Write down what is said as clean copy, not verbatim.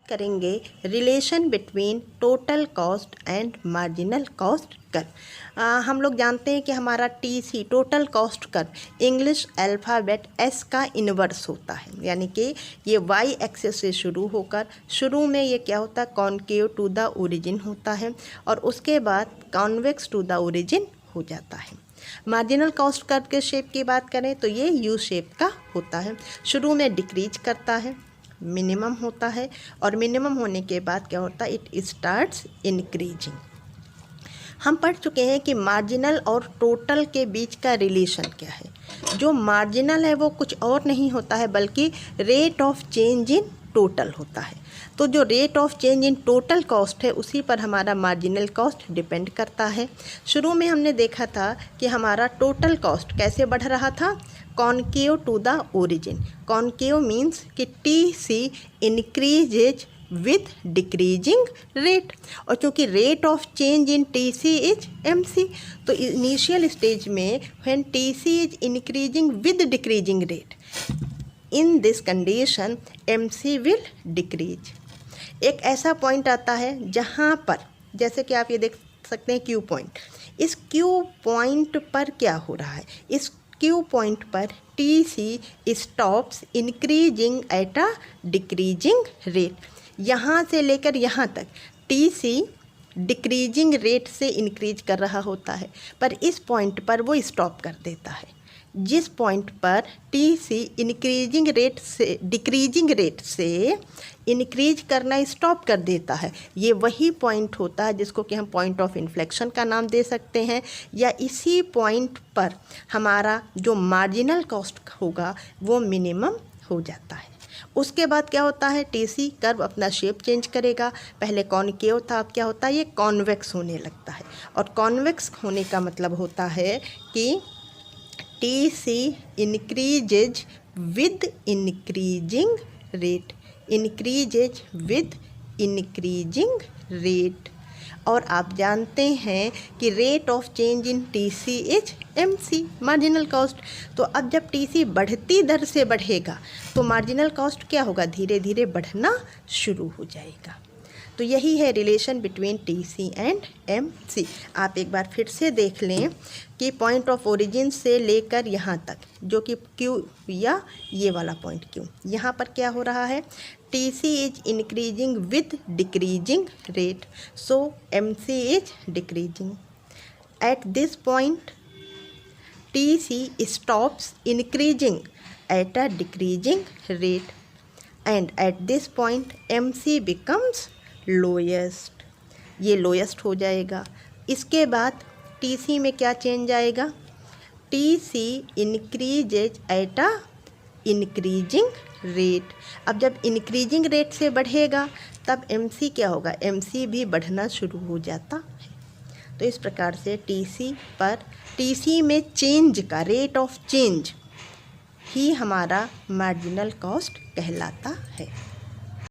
करेंगे relation between total cost and marginal cost curve. हम लोग जानते हैं कि हमारा TC total cost curve English alphabet S का इन्वर्स होता है, यानी कि ये Y एक्सिस से शुरू होकर शुरू में ये क्या होता है, कॉनकेव टू द ओरिजिन होता है और उसके बाद कॉन्वेक्स टू द ओरिजिन हो जाता है। मार्जिनल कॉस्ट कर्व के शेप की बात करें तो ये U शेप का होता है, शुरू में डिक्रीज करता है, मिनिमम होता है और मिनिमम होने के बाद क्या होता है, इट स्टार्ट्स इंक्रीजिंग। हम पढ़ चुके हैं कि मार्जिनल और टोटल के बीच का रिलेशन क्या है। जो मार्जिनल है वो कुछ और नहीं होता है बल्कि rate of change in total होता है। तो जो rate of change in total cost है उसी पर हमारा मार्जिनल कॉस्ट डिपेंड करता है। शुरू में हमने देखा था कि हमारा टोटल कॉस्ट कैसे बढ़ रहा था, concave to the origin. Concave means कि TC increases with decreasing rate, और चूँकि rate of change in TC is MC, तो इनिशियल स्टेज में when TC is increasing with decreasing rate, in this condition MC will decrease. एक ऐसा point आता है जहाँ पर, जैसे कि आप ये देख सकते हैं Q पॉइंट, इस Q पॉइंट पर क्या हो रहा है, इस Q पॉइंट पर TC stops increasing at a decreasing rate. यहाँ से लेकर यहाँ तक TC डिक्रीजिंग रेट से इंक्रीज कर रहा होता है, पर इस पॉइंट पर वो स्टॉप कर देता है। जिस पॉइंट पर TC इंक्रीजिंग रेट से डिक्रीजिंग रेट से इंक्रीज करना स्टॉप कर देता है, ये वही पॉइंट होता है जिसको कि हम पॉइंट ऑफ इन्फ्लेक्शन का नाम दे सकते हैं, या इसी पॉइंट पर हमारा जो मार्जिनल कॉस्ट होगा वो मिनिमम हो जाता है। उसके बाद क्या होता है, TC कर्व अपना शेप चेंज करेगा। पहले कॉनकेव था, अब क्या होता है, ये कॉन्वेक्स होने लगता है। और कॉन्वेक्स होने का मतलब होता है कि TC increases with increasing rate, increases with increasing rate. और आप जानते हैं कि rate of change in TC is MC, marginal cost. तो अब जब TC बढ़ती दर से बढ़ेगा तो मार्जिनल कॉस्ट क्या होगा, धीरे धीरे बढ़ना शुरू हो जाएगा। तो यही है relation between TC and MC। आप एक बार फिर से देख लें कि पॉइंट ऑफ ओरिजिन से लेकर यहाँ तक, जो कि Q या ये वाला पॉइंट Q, यहाँ पर क्या हो रहा है, TC is increasing with decreasing rate, so MC is decreasing. At this point TC stops increasing at a decreasing rate and at this point MC becomes lowest, ये लोएस्ट हो जाएगा। इसके बाद TC में क्या चेंज आएगा, TC increases at a increasing rate. अब जब इंक्रीजिंग रेट से बढ़ेगा तब MC क्या होगा, MC भी बढ़ना शुरू हो जाता है। तो इस प्रकार से TC में चेंज का रेट ऑफ चेंज ही हमारा मार्जिनल कॉस्ट कहलाता है।